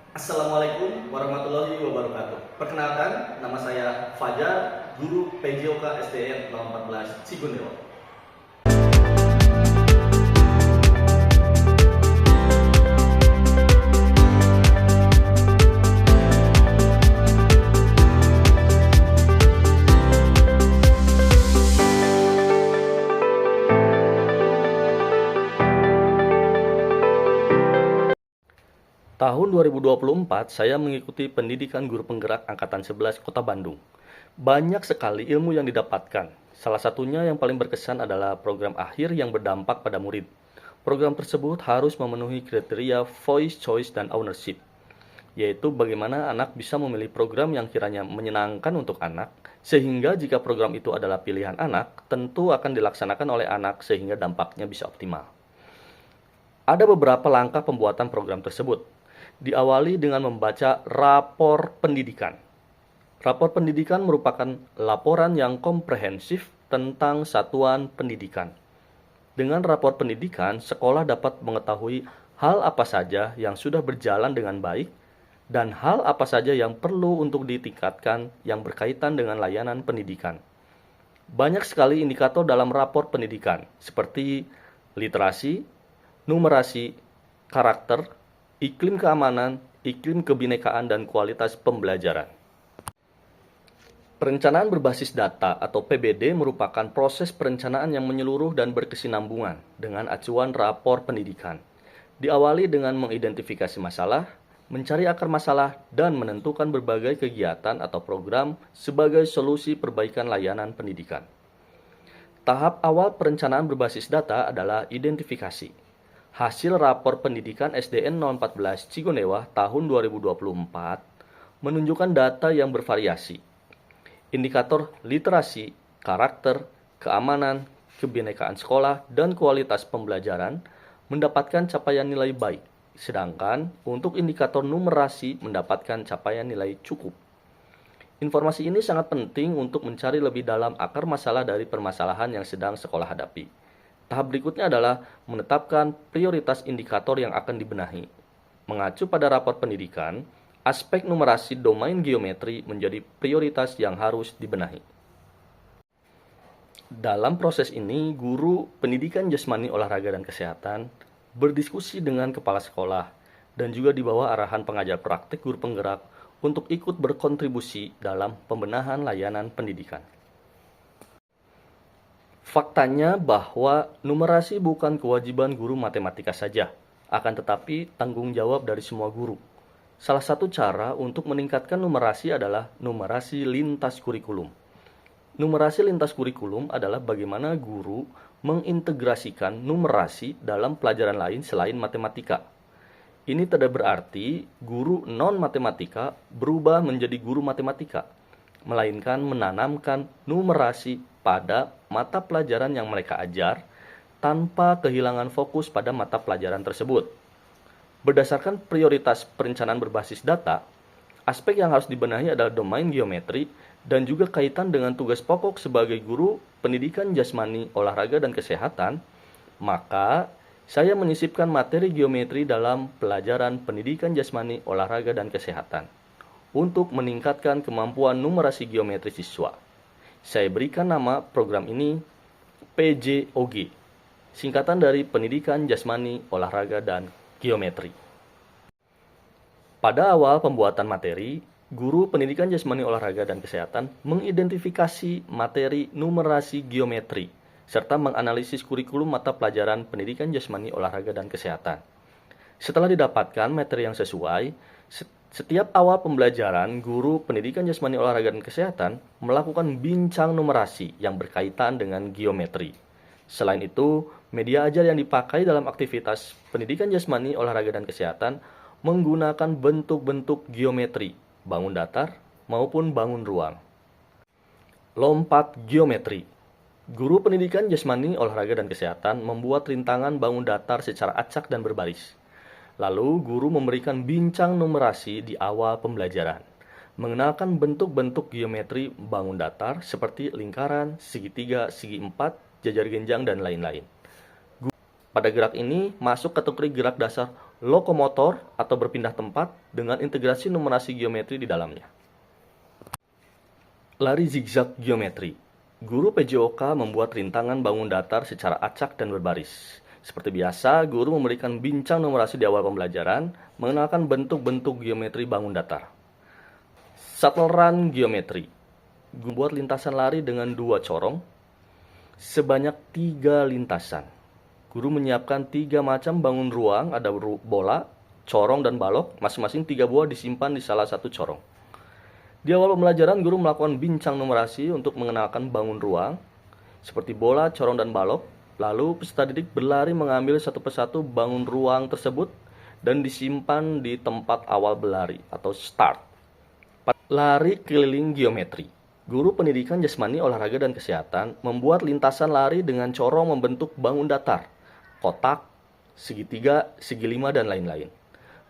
Assalamualaikum warahmatullahi wabarakatuh. Perkenalkan, nama saya Fajar, guru PJOK SDN 014 Cigondewa. Tahun 2024, saya mengikuti pendidikan guru penggerak Angkatan 11 Kota Bandung. Banyak sekali ilmu yang didapatkan. Salah satunya yang paling berkesan adalah program akhir yang berdampak pada murid. Program tersebut harus memenuhi kriteria voice, choice, dan ownership, yaitu bagaimana anak bisa memilih program yang kiranya menyenangkan untuk anak, sehingga jika program itu adalah pilihan anak, tentu akan dilaksanakan oleh anak sehingga dampaknya bisa optimal. Ada beberapa langkah pembuatan program tersebut. Diawali dengan membaca rapor pendidikan. Rapor pendidikan merupakan laporan yang komprehensif tentang satuan pendidikan. Dengan rapor pendidikan, sekolah dapat mengetahui hal apa saja yang sudah berjalan dengan baik dan hal apa saja yang perlu untuk ditingkatkan yang berkaitan dengan layanan pendidikan. Banyak sekali indikator dalam rapor pendidikan, seperti literasi, numerasi, karakter, iklim keamanan, iklim kebinekaan, dan kualitas pembelajaran. Perencanaan berbasis data atau PBD merupakan proses perencanaan yang menyeluruh dan berkesinambungan dengan acuan rapor pendidikan. Diawali dengan mengidentifikasi masalah, mencari akar masalah, dan menentukan berbagai kegiatan atau program sebagai solusi perbaikan layanan pendidikan. Tahap awal perencanaan berbasis data adalah identifikasi. Hasil rapor pendidikan SDN 014 Cigondewa tahun 2024 menunjukkan data yang bervariasi. Indikator literasi, karakter, keamanan, kebinekaan sekolah, dan kualitas pembelajaran mendapatkan capaian nilai baik, sedangkan untuk indikator numerasi mendapatkan capaian nilai cukup. Informasi ini sangat penting untuk mencari lebih dalam akar masalah dari permasalahan yang sedang sekolah hadapi. Tahap berikutnya adalah menetapkan prioritas indikator yang akan dibenahi. Mengacu pada rapor pendidikan, aspek numerasi domain geometri menjadi prioritas yang harus dibenahi. Dalam proses ini, guru pendidikan jasmani, olahraga, dan kesehatan berdiskusi dengan kepala sekolah dan juga di bawah arahan pengajar praktik guru penggerak untuk ikut berkontribusi dalam pembenahan layanan pendidikan. Faktanya bahwa numerasi bukan kewajiban guru matematika saja, akan tetapi tanggung jawab dari semua guru. Salah satu cara untuk meningkatkan numerasi adalah numerasi lintas kurikulum. Numerasi lintas kurikulum adalah bagaimana guru mengintegrasikan numerasi dalam pelajaran lain selain matematika. Ini tidak berarti guru non-matematika berubah menjadi guru matematika, melainkan menanamkan numerasi pada mata pelajaran yang mereka ajar tanpa kehilangan fokus pada mata pelajaran tersebut. Berdasarkan prioritas perencanaan berbasis data, aspek yang harus dibenahi adalah domain geometri dan juga kaitan dengan tugas pokok sebagai guru pendidikan jasmani, olahraga, dan kesehatan. Maka, saya menyisipkan materi geometri dalam pelajaran pendidikan jasmani, olahraga, dan kesehatan untuk meningkatkan kemampuan numerasi geometri siswa. Saya berikan nama program ini PJOG, singkatan dari Pendidikan Jasmani, Olahraga, dan Geometri. Pada awal pembuatan materi, guru pendidikan jasmani, olahraga, dan kesehatan mengidentifikasi materi numerasi geometri, serta menganalisis kurikulum mata pelajaran pendidikan jasmani, olahraga, dan kesehatan. Setelah didapatkan materi yang sesuai, setiap awal pembelajaran, guru pendidikan jasmani, olahraga, dan kesehatan melakukan bincang numerasi yang berkaitan dengan geometri. Selain itu, media ajar yang dipakai dalam aktivitas pendidikan jasmani, olahraga, dan kesehatan menggunakan bentuk-bentuk geometri, bangun datar maupun bangun ruang. Lompat geometri. Guru pendidikan jasmani, olahraga, dan kesehatan membuat rintangan bangun datar secara acak dan berbaris. Lalu, guru memberikan bincang numerasi di awal pembelajaran, mengenalkan bentuk-bentuk geometri bangun datar seperti lingkaran, segitiga, segi empat, jajar genjang, dan lain-lain. Pada gerak ini masuk kategori gerak dasar lokomotor atau berpindah tempat dengan integrasi numerasi geometri di dalamnya. Lari zigzag geometri. Guru PJOK membuat rintangan bangun datar secara acak dan berbaris. Seperti biasa, guru memberikan bincang numerasi di awal pembelajaran, mengenalkan bentuk-bentuk geometri bangun datar. Shuttle run geometri. Guru buat lintasan lari dengan 2 corong, sebanyak 3 lintasan. Guru menyiapkan 3 macam bangun ruang, ada bola, corong, dan balok, masing-masing 3 buah disimpan di salah satu corong. Di awal pembelajaran, guru melakukan bincang numerasi untuk mengenalkan bangun ruang, seperti bola, corong, dan balok. Lalu peserta didik berlari mengambil satu persatu bangun ruang tersebut dan disimpan di tempat awal berlari atau start. Lari keliling geometri. Guru pendidikan jasmani, olahraga, dan kesehatan membuat lintasan lari dengan corong membentuk bangun datar, kotak, segitiga, segi lima, dan lain-lain.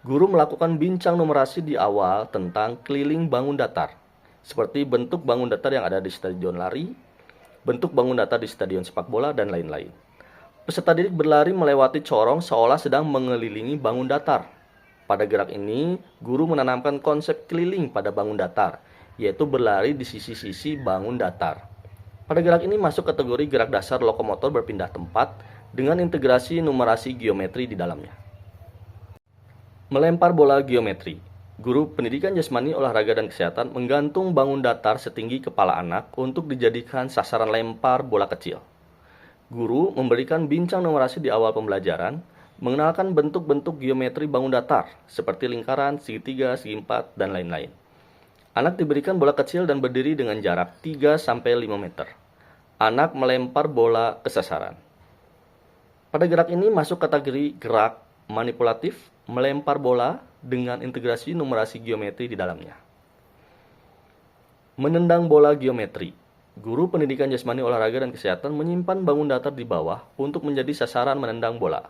Guru melakukan bincang numerasi di awal tentang keliling bangun datar, seperti bentuk bangun datar yang ada di stadion lari, bentuk bangun datar di stadion sepak bola, dan lain-lain. Peserta didik berlari melewati corong seolah sedang mengelilingi bangun datar. Pada gerak ini, guru menanamkan konsep keliling pada bangun datar, yaitu berlari di sisi-sisi bangun datar. Pada gerak ini masuk kategori gerak dasar lokomotor berpindah tempat dengan integrasi numerasi geometri di dalamnya. Melempar bola geometri. Guru pendidikan jasmani, olahraga, dan kesehatan menggantung bangun datar setinggi kepala anak untuk dijadikan sasaran lempar bola kecil. Guru memberikan bincang numerasi di awal pembelajaran, mengenalkan bentuk-bentuk geometri bangun datar, seperti lingkaran, segitiga, segi empat, dan lain-lain. Anak diberikan bola kecil dan berdiri dengan jarak 3-5 meter. Anak melempar bola ke sasaran. Pada gerak ini masuk kategori gerak manipulatif, melempar bola dengan integrasi numerasi geometri di dalamnya. Menendang bola geometri. Guru pendidikan jasmani, olahraga, dan kesehatan menyimpan bangun datar di bawah untuk menjadi sasaran menendang bola.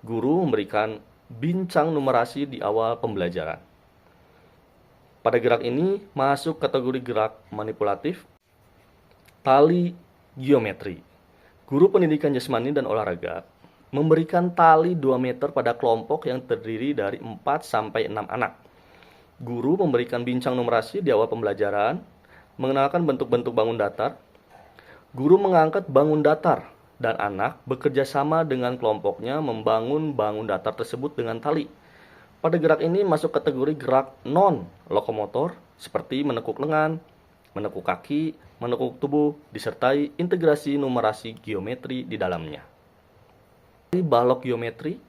Guru memberikan bincang numerasi di awal pembelajaran. Pada gerak ini masuk kategori gerak manipulatif, tali geometri. Guru pendidikan jasmani dan olahraga memberikan tali 2 meter pada kelompok yang terdiri dari 4-6 anak. Guru memberikan bincang numerasi di awal pembelajaran, mengenalkan bentuk-bentuk bangun datar. Guru mengangkat bangun datar dan anak bekerja sama dengan kelompoknya membangun bangun datar tersebut dengan tali. Pada gerak ini masuk kategori gerak non-lokomotor seperti menekuk lengan, menekuk kaki, menekuk tubuh, disertai integrasi numerasi geometri di dalamnya. Balok geometri.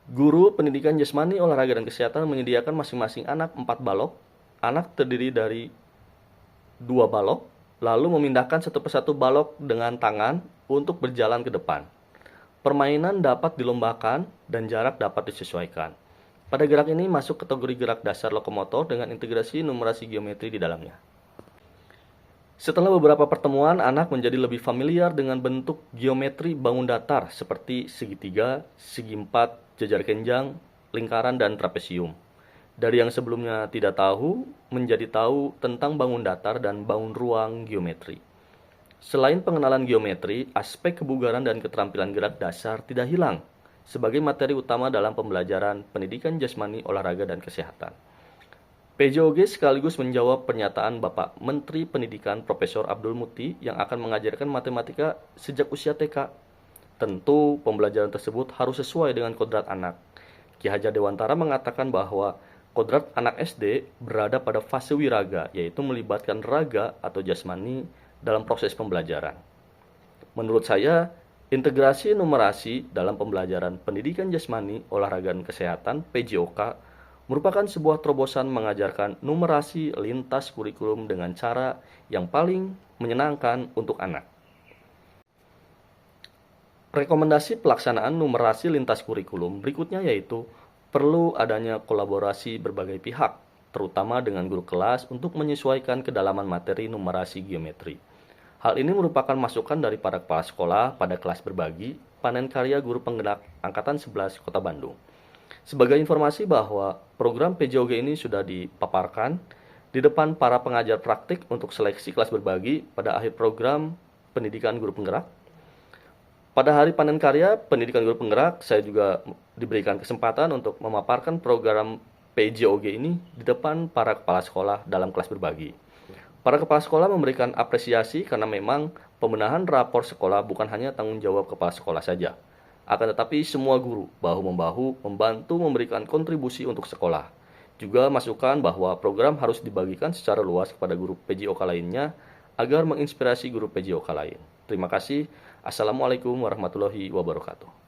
Guru pendidikan jasmani, olahraga, dan kesehatan menyediakan masing-masing anak 4 balok. Anak terdiri dari 2 balok, lalu memindahkan satu persatu balok dengan tangan untuk berjalan ke depan. Permainan dapat dilombakan dan jarak dapat disesuaikan. Pada gerak ini masuk kategori gerak dasar lokomotor dengan integrasi numerasi geometri di dalamnya. Setelah beberapa pertemuan, anak menjadi lebih familiar dengan bentuk geometri bangun datar seperti segitiga, segi empat, jajar kenjang, lingkaran, dan trapesium. Dari yang sebelumnya tidak tahu, menjadi tahu tentang bangun datar dan bangun ruang geometri. Selain pengenalan geometri, aspek kebugaran dan keterampilan gerak dasar tidak hilang sebagai materi utama dalam pembelajaran pendidikan jasmani, olahraga, dan kesehatan. PJOG sekaligus menjawab pernyataan Bapak Menteri Pendidikan Profesor Abdul Muti yang akan mengajarkan matematika sejak usia TK. Tentu pembelajaran tersebut harus sesuai dengan kodrat anak. Ki Hajar Dewantara mengatakan bahwa kodrat anak SD berada pada fase wiraga, yaitu melibatkan raga atau jasmani dalam proses pembelajaran. Menurut saya, integrasi numerasi dalam pembelajaran pendidikan jasmani, olahraga, dan kesehatan PJOK merupakan sebuah terobosan mengajarkan numerasi lintas kurikulum dengan cara yang paling menyenangkan untuk anak. Rekomendasi pelaksanaan numerasi lintas kurikulum berikutnya yaitu perlu adanya kolaborasi berbagai pihak, terutama dengan guru kelas untuk menyesuaikan kedalaman materi numerasi geometri. Hal ini merupakan masukan dari para kepala sekolah pada kelas berbagi panen karya guru penggerak Angkatan 11 Kota Bandung. Sebagai informasi bahwa program PJOG ini sudah dipaparkan di depan para pengajar praktik untuk seleksi kelas berbagi pada akhir program pendidikan guru penggerak. Pada Hari Panen Karya Pendidikan Guru Penggerak, saya juga diberikan kesempatan untuk memaparkan program PJOG ini di depan para kepala sekolah dalam kelas berbagi. Para kepala sekolah memberikan apresiasi karena memang pembenahan rapor sekolah bukan hanya tanggung jawab kepala sekolah saja, akan tetapi semua guru bahu-membahu membantu memberikan kontribusi untuk sekolah. Juga masukan bahwa program harus dibagikan secara luas kepada guru PJOK lainnya agar menginspirasi guru PJOK lain. Terima kasih. Assalamualaikum warahmatullahi wabarakatuh.